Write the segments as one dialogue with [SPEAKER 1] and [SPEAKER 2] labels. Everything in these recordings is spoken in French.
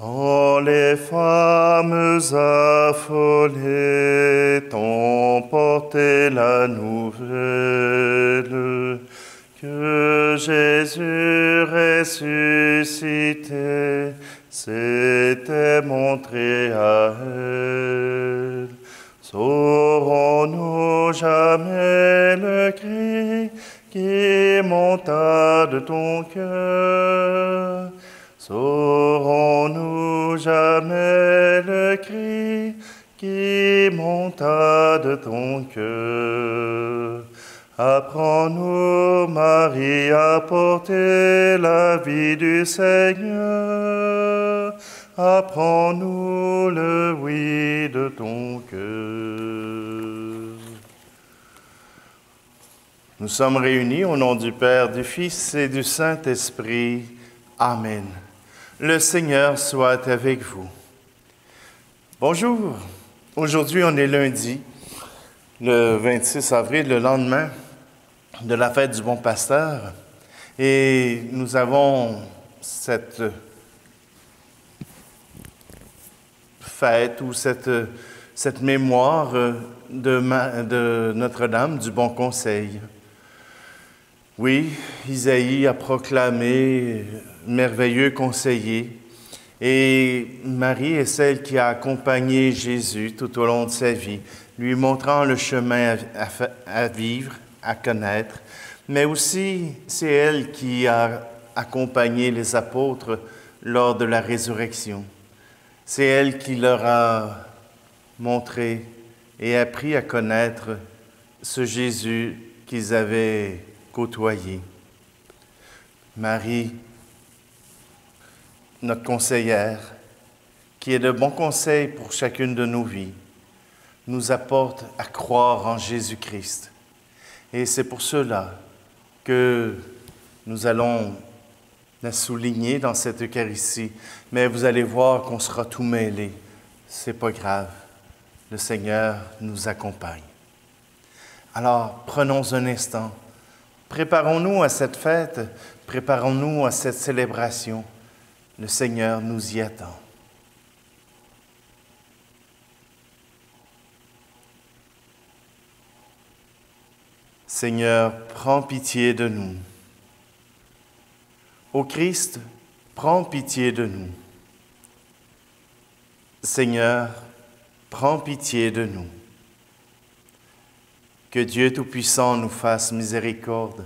[SPEAKER 1] Oh, les femmes affolées t'ont porté la nouvelle que Jésus ressuscité s'était montré à elle. Saurons-nous jamais le cri qui monta de ton cœur? Saurons-nous jamais le cri qui monta de ton cœur? Apprends-nous, Marie, à porter la vie du Seigneur. Apprends-nous le oui de ton cœur. Nous sommes réunis au nom du Père, du Fils et du Saint-Esprit. Amen. Le Seigneur soit avec vous. Bonjour. Aujourd'hui, on est lundi, le 26 avril, le lendemain de la fête du Bon Pasteur. Et nous avons cette fête ou cette mémoire de Notre-Dame du Bon Conseil. Oui, Isaïe a proclamé merveilleux conseiller, et Marie est celle qui a accompagné Jésus tout au long de sa vie, lui montrant le chemin à vivre, à connaître, mais aussi c'est elle qui a accompagné les apôtres lors de la résurrection. C'est elle qui leur a montré et appris à connaître ce Jésus qu'ils avaient côtoyé. Marie, notre conseillère, qui est de bons conseils pour chacune de nos vies, nous apporte à croire en Jésus-Christ. Et c'est pour cela que nous allons la souligner dans cette Eucharistie. Mais vous allez voir qu'on sera tout mêlé. C'est pas grave. Le Seigneur nous accompagne. Alors, prenons un instant. Préparons-nous à cette fête. Préparons-nous à cette célébration. Le Seigneur nous y attend. Seigneur, prends pitié de nous. Ô Christ, prends pitié de nous. Seigneur, prends pitié de nous. Que Dieu Tout-Puissant nous fasse miséricorde,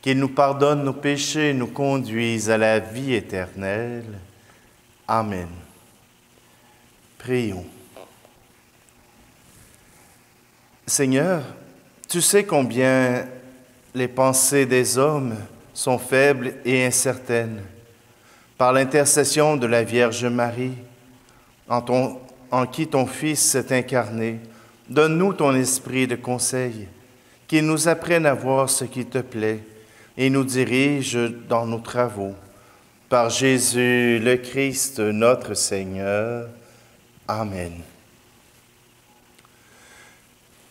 [SPEAKER 1] qu'il nous pardonne nos péchés et nous conduise à la vie éternelle. Amen. Prions. Seigneur, tu sais combien les pensées des hommes sont faibles et incertaines. Par l'intercession de la Vierge Marie, en qui ton Fils s'est incarné, donne-nous ton esprit de conseil, qu'il nous apprenne à voir ce qui te plaît et nous dirige dans nos travaux. Par Jésus le Christ, notre Seigneur. Amen.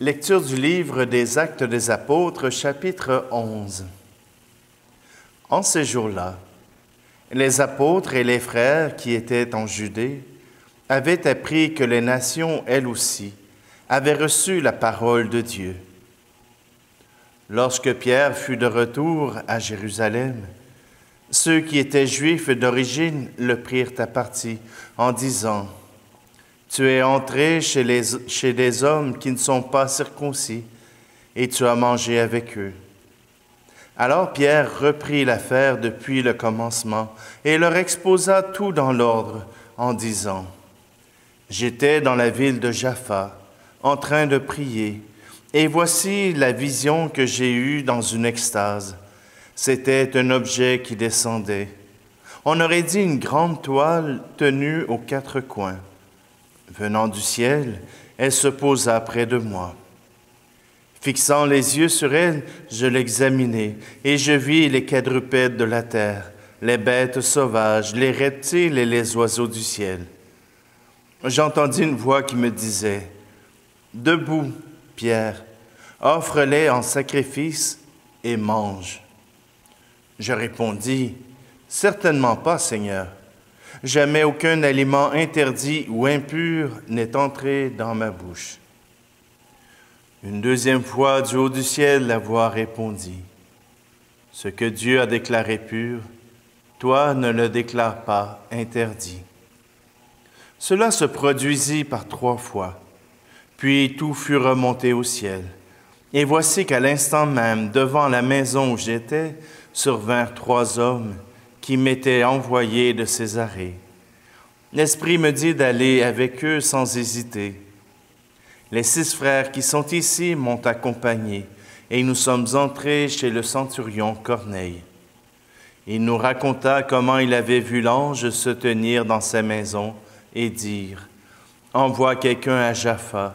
[SPEAKER 1] Lecture du livre des Actes des Apôtres, chapitre 11. En ces jours-là, les apôtres et les frères qui étaient en Judée avaient appris que les nations, elles aussi, avaient reçu la parole de Dieu. Lorsque Pierre fut de retour à Jérusalem, ceux qui étaient juifs d'origine le prirent à partie en disant « Tu es entré chez des hommes qui ne sont pas circoncis, et tu as mangé avec eux. » Alors Pierre reprit l'affaire depuis le commencement et leur exposa tout dans l'ordre en disant « J'étais dans la ville de Jaffa, en train de prier, et voici la vision que j'ai eue dans une extase. C'était un objet qui descendait. On aurait dit une grande toile tenue aux quatre coins. Venant du ciel, elle se posa près de moi. Fixant les yeux sur elle, je l'examinai, et je vis les quadrupèdes de la terre, les bêtes sauvages, les reptiles et les oiseaux du ciel. J'entendis une voix qui me disait « Debout, Pierre, offre-les en sacrifice et mange. » Je répondis « Certainement pas, Seigneur. » Jamais aucun aliment interdit ou impur n'est entré dans ma bouche. » Une deuxième fois, du haut du ciel, la voix répondit, « Ce que Dieu a déclaré pur, toi ne le déclare pas interdit. » Cela se produisit par 3 fois, puis tout fut remonté au ciel. Et voici qu'à l'instant même, devant la maison où j'étais, survinrent 3 hommes qui m'étaient envoyés de Césarée. L'Esprit me dit d'aller avec eux sans hésiter. Les 6 frères qui sont ici m'ont accompagné, et nous sommes entrés chez le centurion Corneille. Il nous raconta comment il avait vu l'ange se tenir dans sa maison et dire, « Envoie quelqu'un à Jaffa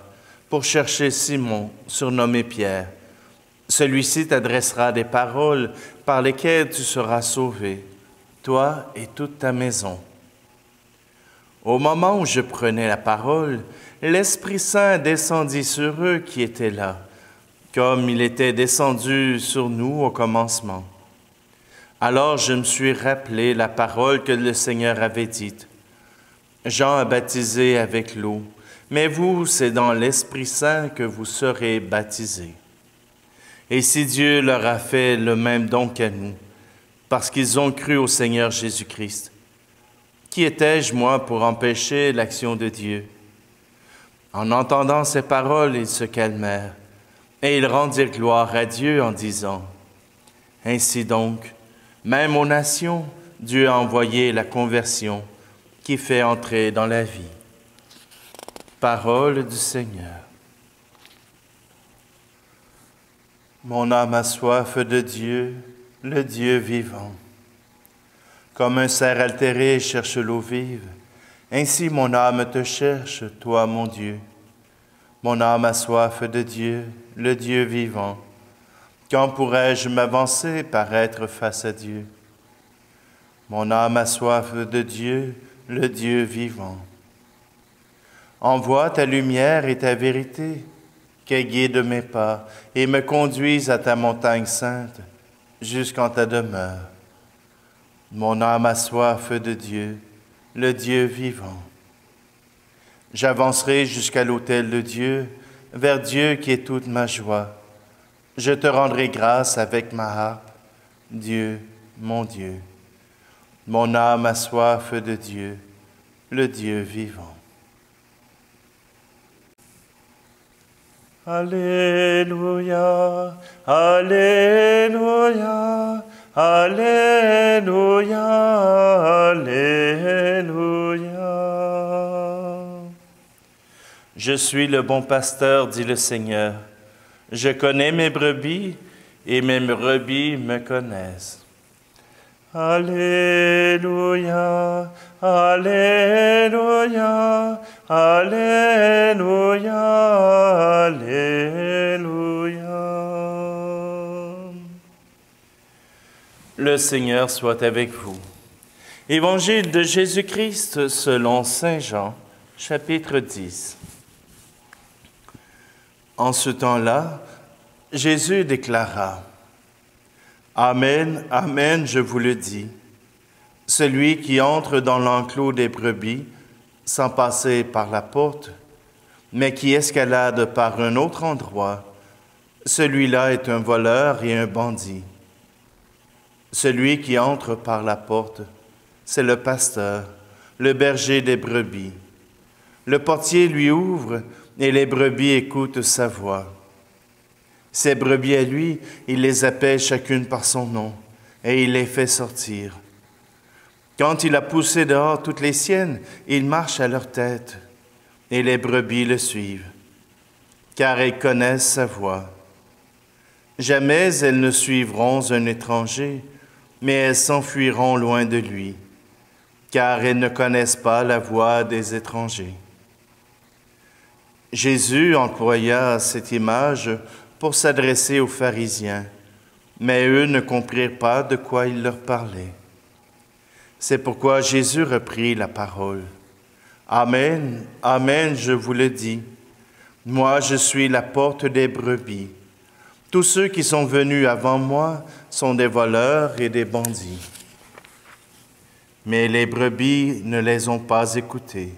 [SPEAKER 1] pour chercher Simon, surnommé Pierre. Celui-ci t'adressera des paroles par lesquelles tu seras sauvé, toi et toute ta maison. » Au moment où je prenais la parole, l'Esprit Saint descendit sur eux qui étaient là, comme il était descendu sur nous au commencement. Alors je me suis rappelé la parole que le Seigneur avait dite. Jean a baptisé avec l'eau, mais vous, c'est dans l'Esprit Saint que vous serez baptisés. Et si Dieu leur a fait le même don qu'à nous, parce qu'ils ont cru au Seigneur Jésus-Christ, qui étais-je, moi, pour empêcher l'action de Dieu? En entendant ces paroles, ils se calmèrent, et ils rendirent gloire à Dieu en disant, « Ainsi donc, même aux nations, Dieu a envoyé la conversion qui fait entrer dans la vie. » Parole du Seigneur. Mon âme a soif de Dieu, le Dieu vivant. Comme un cerf altéré cherche l'eau vive, ainsi mon âme te cherche, toi mon Dieu. Mon âme a soif de Dieu, le Dieu vivant. Quand pourrais-je m'avancer, paraître face à Dieu? Mon âme a soif de Dieu, le Dieu vivant. Envoie ta lumière et ta vérité, qu'elle guide mes pas et me conduise à ta montagne sainte, jusqu'en ta demeure. Mon âme a soif de Dieu, le Dieu vivant. J'avancerai jusqu'à l'autel de Dieu, vers Dieu qui est toute ma joie. Je te rendrai grâce avec ma harpe, Dieu, mon Dieu. Mon âme a soif de Dieu, le Dieu vivant. Alléluia, Alléluia, Alléluia, Alléluia. Je suis le bon pasteur, dit le Seigneur. Je connais mes brebis et mes brebis me connaissent. Alléluia, Alléluia, Alléluia, Alléluia. Le Seigneur soit avec vous. Évangile de Jésus-Christ selon saint Jean, chapitre 10. En ce temps-là, Jésus déclara, « Amen, Amen, je vous le dis, celui qui entre dans l'enclos des brebis, sans passer par la porte, mais qui escalade par un autre endroit, celui-là est un voleur et un bandit. Celui qui entre par la porte, c'est le pasteur, le berger des brebis. Le portier lui ouvre et les brebis écoutent sa voix. Ses brebis à lui, il les appelle chacune par son nom et il les fait sortir. Quand il a poussé dehors toutes les siennes, il marche à leur tête et les brebis le suivent, car elles connaissent sa voix. Jamais elles ne suivront un étranger, mais elles s'enfuiront loin de lui, car elles ne connaissent pas la voix des étrangers. Jésus employa cette image pour s'adresser aux pharisiens, mais eux ne comprirent pas de quoi il leur parlait. C'est pourquoi Jésus reprit la parole. « Amen, Amen, je vous le dis, moi je suis la porte des brebis. Tous ceux qui sont venus avant moi sont des voleurs et des bandits. mais les brebis ne les ont pas écoutées.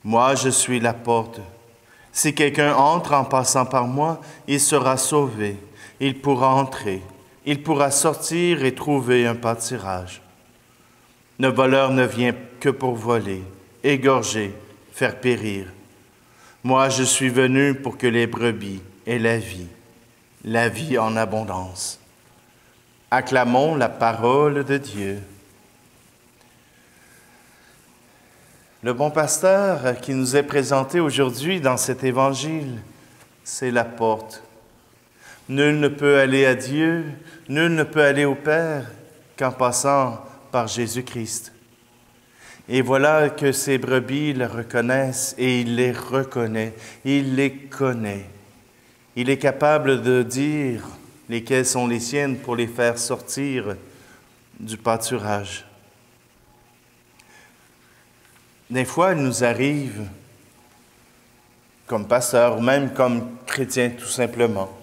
[SPEAKER 1] Moi, je suis la porte. Si quelqu'un entre en passant par moi, il sera sauvé. Il pourra entrer. Il pourra sortir et trouver un pâturage. Le voleur ne vient que pour voler, égorger, faire périr. Moi, je suis venu pour que les brebis aient la vie en abondance. Acclamons la parole de Dieu. Le bon pasteur qui nous est présenté aujourd'hui dans cet évangile, c'est la porte. Nul ne peut aller à Dieu, nul ne peut aller au Père qu'en passant par Jésus-Christ. Et voilà que ces brebis le reconnaissent et il les reconnaît, il les connaît. Il est capable de dire lesquelles sont les siennes pour les faire sortir du pâturage. Des fois, il nous arrive, comme pasteur ou même comme chrétien tout simplement,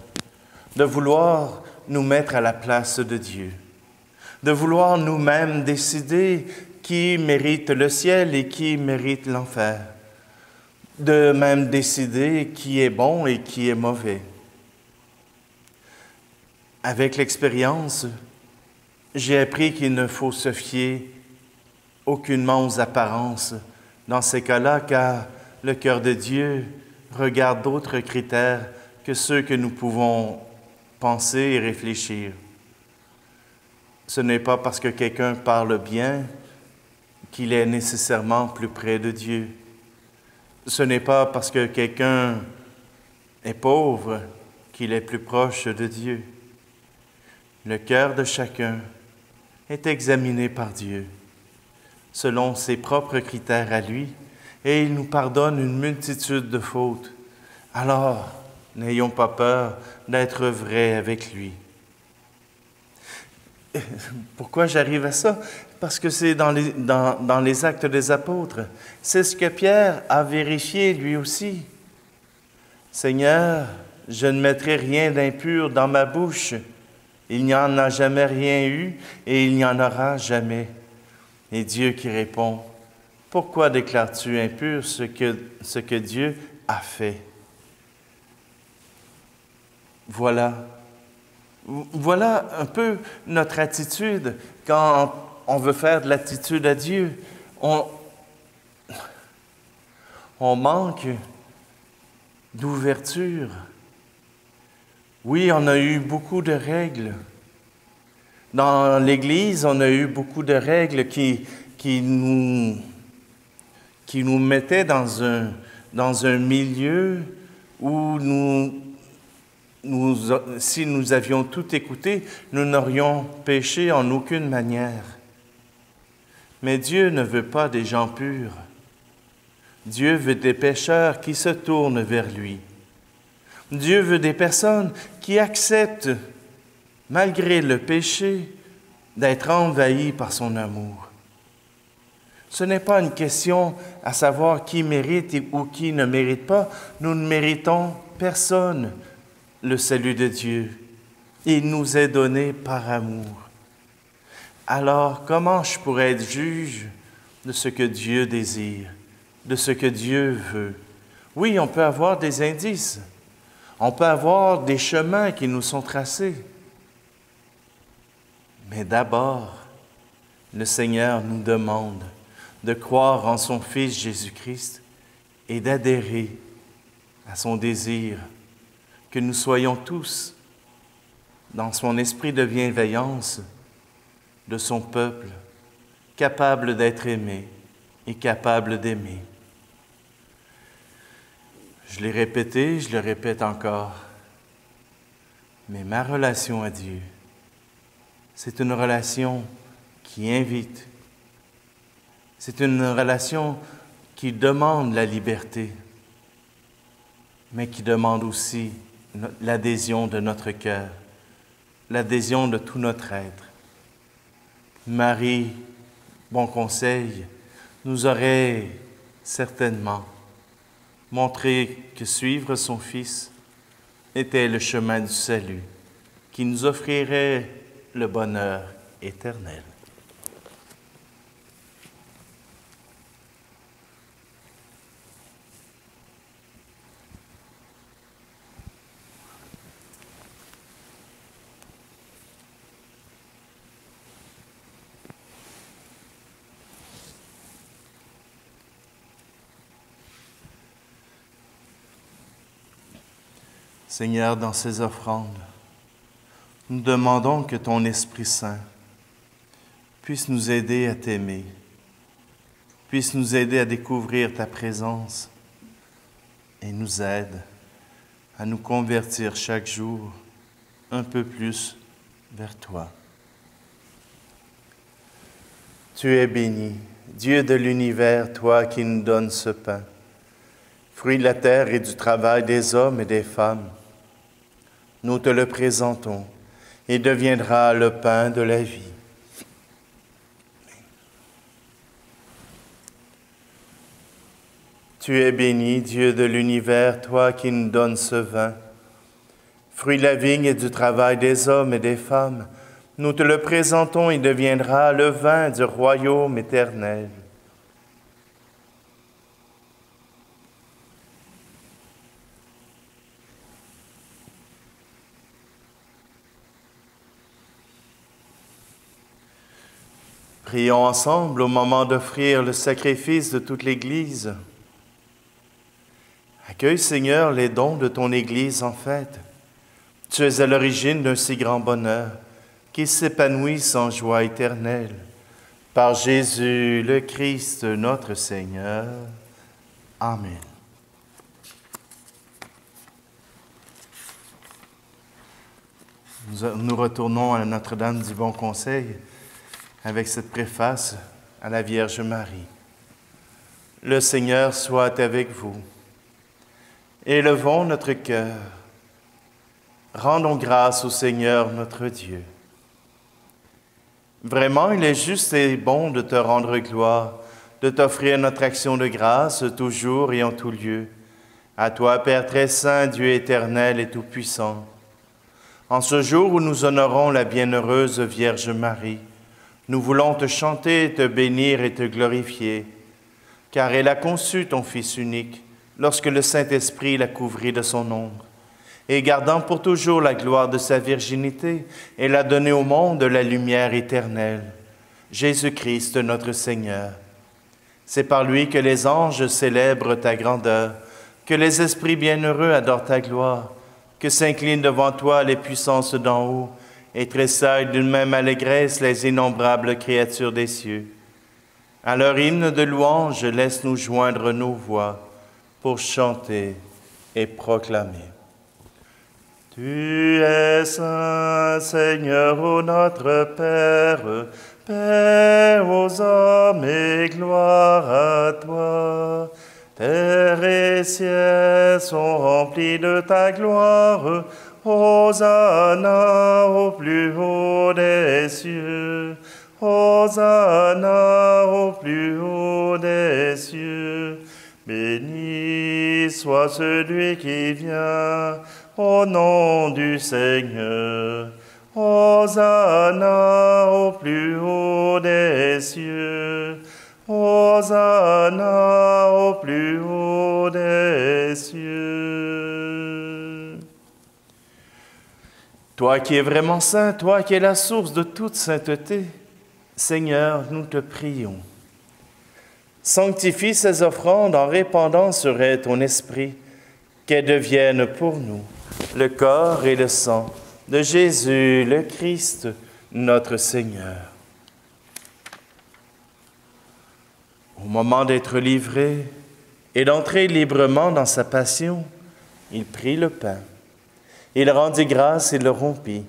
[SPEAKER 1] de vouloir nous mettre à la place de Dieu, de vouloir nous-mêmes décider qui mérite le ciel et qui mérite l'enfer, de même décider qui est bon et qui est mauvais. Avec l'expérience, j'ai appris qu'il ne faut se fier aucunement aux apparences dans ces cas-là, car le cœur de Dieu regarde d'autres critères que ceux que nous pouvons penser et réfléchir. Ce n'est pas parce que quelqu'un parle bien qu'il est nécessairement plus près de Dieu. Ce n'est pas parce que quelqu'un est pauvre qu'il est plus proche de Dieu. Le cœur de chacun est examiné par Dieu, selon ses propres critères à lui, et il nous pardonne une multitude de fautes. Alors, n'ayons pas peur d'être vrais avec lui. Pourquoi j'arrive à ça? Parce que c'est dans les Actes des Apôtres. C'est ce que Pierre a vérifié lui aussi. Seigneur, je ne mettrai rien d'impur dans ma bouche. Il n'y en a jamais rien eu et il n'y en aura jamais. Et Dieu qui répond, pourquoi déclares-tu impur ce que Dieu a fait? Voilà un peu notre attitude quand on veut faire de l'attitude à Dieu. On manque d'ouverture. Oui, on a eu beaucoup de règles. Dans l'Église, on a eu beaucoup de règles qui nous mettaient dans un milieu où si nous avions tout écouté, nous n'aurions péché en aucune manière. Mais Dieu ne veut pas des gens purs. Dieu veut des pécheurs qui se tournent vers lui. Dieu veut des personnes qui acceptent, malgré le péché, d'être envahies par son amour. Ce n'est pas une question à savoir qui mérite ou qui ne mérite pas. Nous ne méritons personne le salut de Dieu. Il nous est donné par amour. Alors, comment je pourrais être juge de ce que Dieu désire, de ce que Dieu veut? Oui, on peut avoir des indices. On peut avoir des chemins qui nous sont tracés. Mais d'abord, le Seigneur nous demande de croire en son Fils Jésus-Christ et d'adhérer à son désir que nous soyons tous, dans son esprit de bienveillance, de son peuple, capables d'être aimés et capables d'aimer. Je l'ai répété, je le répète encore, mais ma relation à Dieu, c'est une relation qui invite. C'est une relation qui demande la liberté, mais qui demande aussi l'adhésion de notre cœur, l'adhésion de tout notre être. Marie, bon conseil, nous aurait certainement montré que suivre son Fils était le chemin du salut, qui nous offrirait le bonheur éternel. Seigneur, dans ces offrandes, nous demandons que ton Esprit Saint puisse nous aider à t'aimer, puisse nous aider à découvrir ta présence et nous aide à nous convertir chaque jour un peu plus vers toi. Tu es béni, Dieu de l'univers, toi qui nous donnes ce pain, fruit de la terre et du travail des hommes et des femmes. Nous te le présentons et deviendra le pain de la vie. Tu es béni, Dieu de l'univers, toi qui nous donnes ce vin, fruit de la vigne et du travail des hommes et des femmes. Nous te le présentons et deviendra le vin du royaume éternel. Prions ensemble au moment d'offrir le sacrifice de toute l'Église. Accueille, Seigneur, les dons de ton Église en fête. Tu es à l'origine d'un si grand bonheur qui s'épanouisse en joie éternelle. Par Jésus le Christ, notre Seigneur. Amen. Nous retournons à Notre-Dame du Bon Conseil avec cette préface à la Vierge Marie. Le Seigneur soit avec vous. Élevons notre cœur. Rendons grâce au Seigneur notre Dieu. Vraiment, il est juste et bon de te rendre gloire, de t'offrir notre action de grâce toujours et en tout lieu. À toi, Père très saint, Dieu éternel et tout-puissant. En ce jour où nous honorons la bienheureuse Vierge Marie, nous voulons te chanter, te bénir et te glorifier, car elle a conçu ton Fils unique, lorsque le Saint-Esprit l'a couvrit de son ombre. Et gardant pour toujours la gloire de sa virginité, elle a donné au monde la lumière éternelle, Jésus-Christ notre Seigneur. C'est par lui que les anges célèbrent ta grandeur, que les esprits bienheureux adorent ta gloire, que s'inclinent devant toi les puissances d'en haut, et tressaillent d'une même allégresse les innombrables créatures des cieux. À leur hymne de louange, laisse-nous joindre nos voix pour chanter et proclamer. Tu es saint, Seigneur, ô notre Père, Père aux hommes et gloire à toi. Terre et ciel sont remplis de ta gloire, Hosanna au plus haut des cieux. Hosanna au plus haut des cieux. Béni soit celui qui vient au nom du Seigneur. Hosanna au plus haut des cieux. Hosanna au plus haut des cieux. Toi qui es vraiment saint, toi qui es la source de toute sainteté, Seigneur, nous te prions. Sanctifie ces offrandes en répandant sur elles ton esprit, qu'elles deviennent pour nous le corps et le sang de Jésus le Christ, notre Seigneur. Au moment d'être livré et d'entrer librement dans sa passion, il prit le pain. Il rendit grâce et le rompit,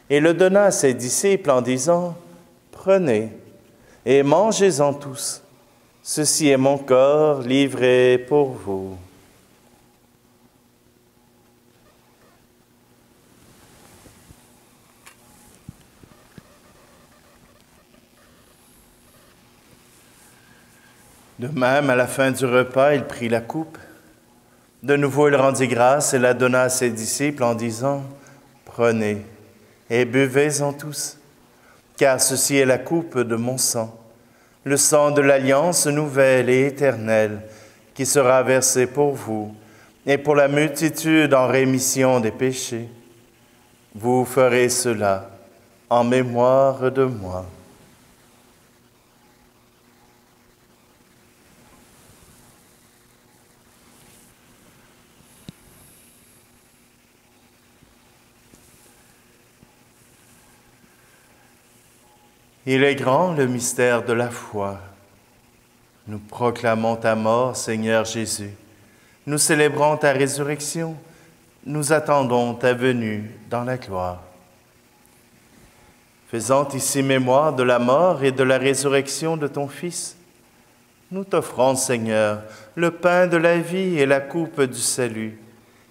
[SPEAKER 1] et le donna à ses disciples en disant, « Prenez et mangez-en tous. Ceci est mon corps livré pour vous. » De même, à la fin du repas, il prit la coupe. De nouveau, il rendit grâce et la donna à ses disciples en disant, « Prenez et buvez-en tous, car ceci est la coupe de mon sang, le sang de l'alliance nouvelle et éternelle, qui sera versé pour vous et pour la multitude en rémission des péchés. Vous ferez cela en mémoire de moi. » Il est grand le mystère de la foi. Nous proclamons ta mort, Seigneur Jésus. Nous célébrons ta résurrection. Nous attendons ta venue dans la gloire. Faisant ici mémoire de la mort et de la résurrection de ton Fils, nous t'offrons, Seigneur, le pain de la vie et la coupe du salut,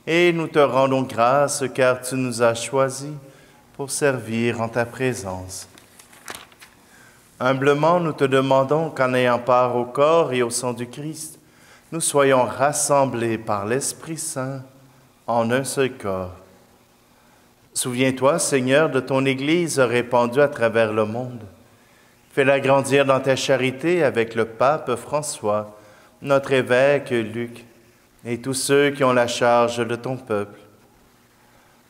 [SPEAKER 1] et nous te rendons grâce car tu nous as choisis pour servir en ta présence. Humblement, nous te demandons qu'en ayant part au corps et au sang du Christ, nous soyons rassemblés par l'Esprit Saint en un seul corps. Souviens-toi, Seigneur, de ton Église répandue à travers le monde. Fais-la grandir dans ta charité avec le pape François, notre évêque Luc, et tous ceux qui ont la charge de ton peuple.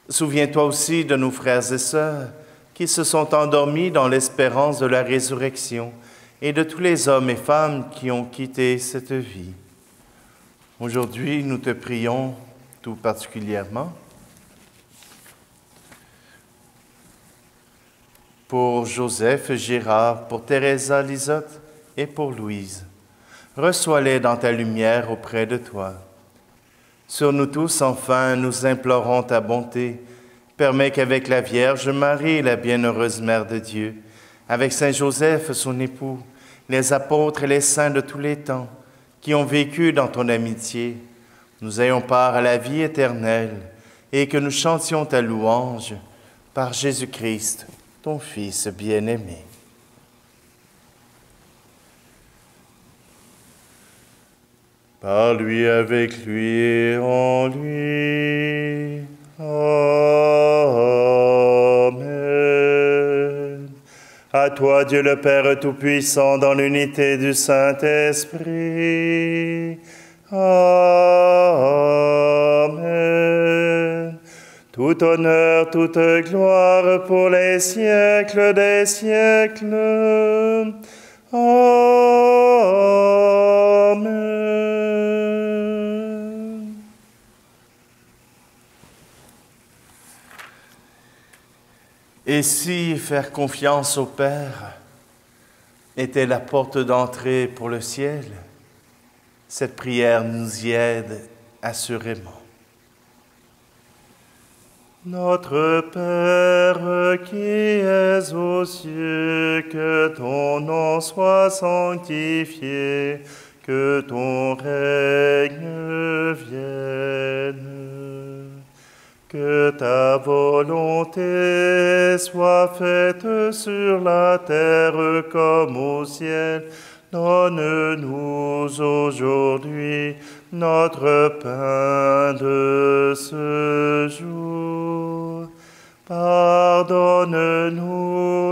[SPEAKER 1] Souviens-toi aussi de nos frères et sœurs qui se sont endormis dans l'espérance de la résurrection et de tous les hommes et femmes qui ont quitté cette vie. Aujourd'hui, nous te prions tout particulièrement pour Joseph Girard, pour Teresa Lisotte et pour Louise. Reçois-les dans ta lumière auprès de toi. Sur nous tous, enfin, nous implorons ta bonté. Permets qu'avec la Vierge Marie, la bienheureuse Mère de Dieu, avec Saint Joseph, son époux, les apôtres et les saints de tous les temps, qui ont vécu dans ton amitié, nous ayons part à la vie éternelle et que nous chantions ta louange par Jésus-Christ, ton Fils bien-aimé. Par lui, avec lui et en lui. Amen. À toi, Dieu le Père Tout-Puissant, dans l'unité du Saint-Esprit. Amen. Tout honneur, toute gloire pour les siècles des siècles. Amen. Et si faire confiance au Père était la porte d'entrée pour le ciel, cette prière nous y aide assurément. Notre Père qui es aux cieux, que ton nom soit sanctifié, que ton règne vienne, que ta volonté soit faite sur la terre comme au ciel. Donne-nous aujourd'hui notre pain de ce jour. Pardonne-nous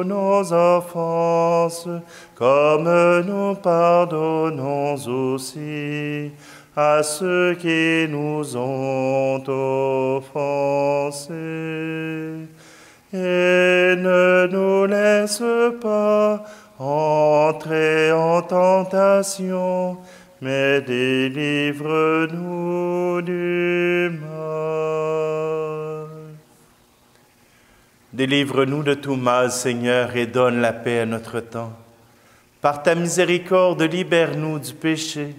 [SPEAKER 1] nos offenses, comme nous pardonnons aussi à ceux qui nous ont offensés. Et ne nous laisse pas entrer en tentation, mais délivre-nous du mal. Délivre-nous de tout mal, Seigneur, et donne la paix à notre temps. Par ta miséricorde, libère-nous du péché.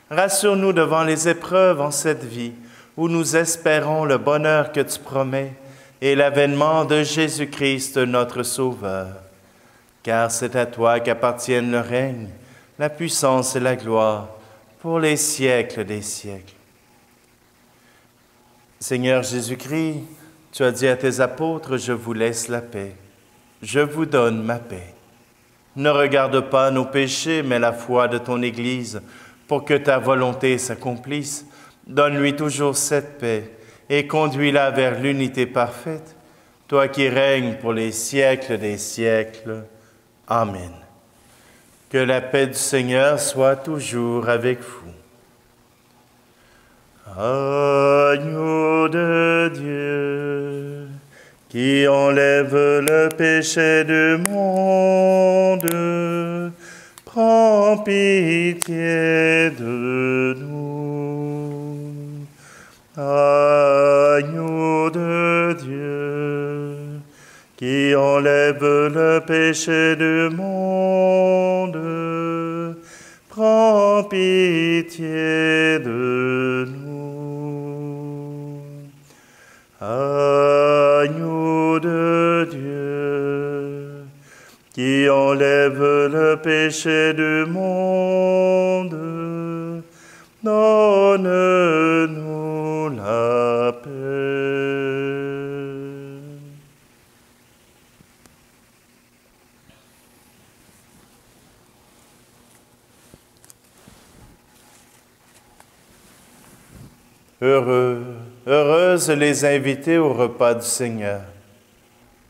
[SPEAKER 1] Rassure-nous devant les épreuves en cette vie, où nous espérons le bonheur que tu promets et l'avènement de Jésus-Christ, notre Sauveur. Car c'est à toi qu'appartiennent le règne, la puissance et la gloire, pour les siècles des siècles. Seigneur Jésus-Christ, tu as dit à tes apôtres, « Je vous laisse la paix, je vous donne ma paix. » Ne regarde pas nos péchés, mais la foi de ton Église, pour que ta volonté s'accomplisse. Donne-lui toujours cette paix et conduis-la vers l'unité parfaite, toi qui règnes pour les siècles des siècles. Amen. Que la paix du Seigneur soit toujours avec vous. Agneau de Dieu, qui enlève le péché du monde, prends pitié de nous. Agneau de Dieu, qui enlève le péché du monde, prends pitié de nous. Agneau de Dieu, qui enlève le péché du monde, donne-nous la paix. Heureuses les invités au repas du Seigneur.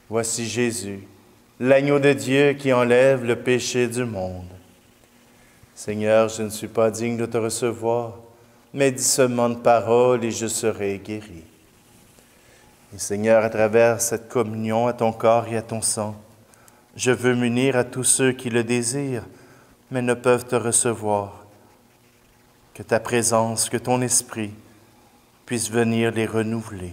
[SPEAKER 1] Voici Jésus, l'agneau de Dieu qui enlève le péché du monde. Seigneur, je ne suis pas digne de te recevoir, mais dis seulement de parole et je serai guéri. Et Seigneur, à travers cette communion à ton corps et à ton sang, je veux m'unir à tous ceux qui le désirent, mais ne peuvent te recevoir. Que ta présence, que ton esprit puisse venir les renouveler.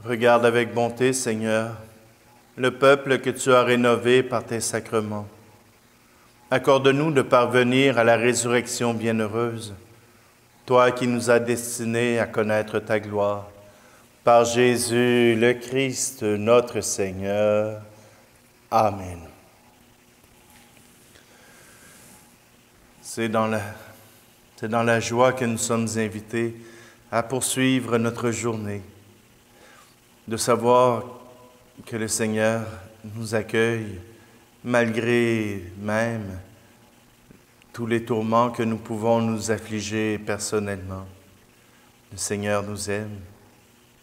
[SPEAKER 1] Regarde avec bonté, Seigneur, le peuple que tu as rénové par tes sacrements. Accorde-nous de parvenir à la résurrection bienheureuse, toi qui nous as destinés à connaître ta gloire. Par Jésus le Christ, notre Seigneur. Amen. C'est dans la joie que nous sommes invités à poursuivre notre journée, de savoir que le Seigneur nous accueille malgré même tous les tourments que nous pouvons nous affliger personnellement. Le Seigneur nous aime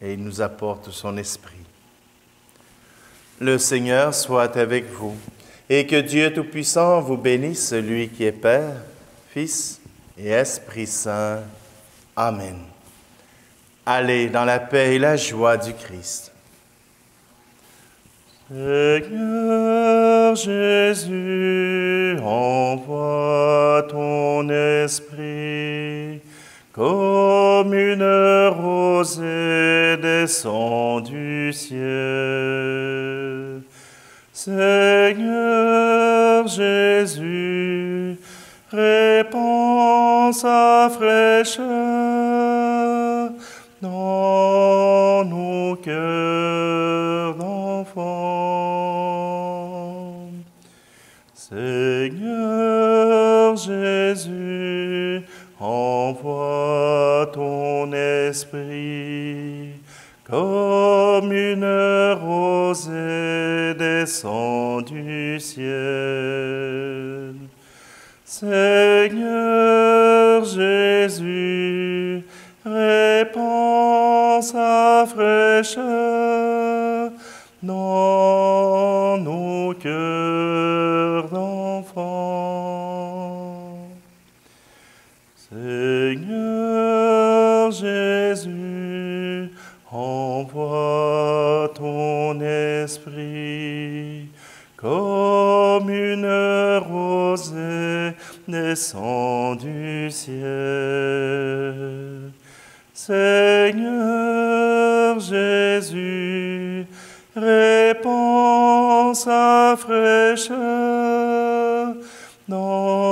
[SPEAKER 1] et il nous apporte son esprit. Le Seigneur soit avec vous et que Dieu Tout-Puissant vous bénisse, lui qui est Père, Fils et Esprit Saint. Amen. Allez dans la paix et la joie du Christ. Seigneur Jésus, envoie ton esprit comme une rosée descend du ciel. Seigneur Jésus, répands sa fraîcheur dans nos cœurs d'enfants. Seigneur Jésus, envoie ton esprit comme une rosée descend du ciel. Seigneur Jésus, répands sa fraîcheur dans nos cœurs d'enfants. Seigneur Jésus, envoie ton esprit comme une rosée descend du ciel. Seigneur Jésus, répands sa fraîcheur dans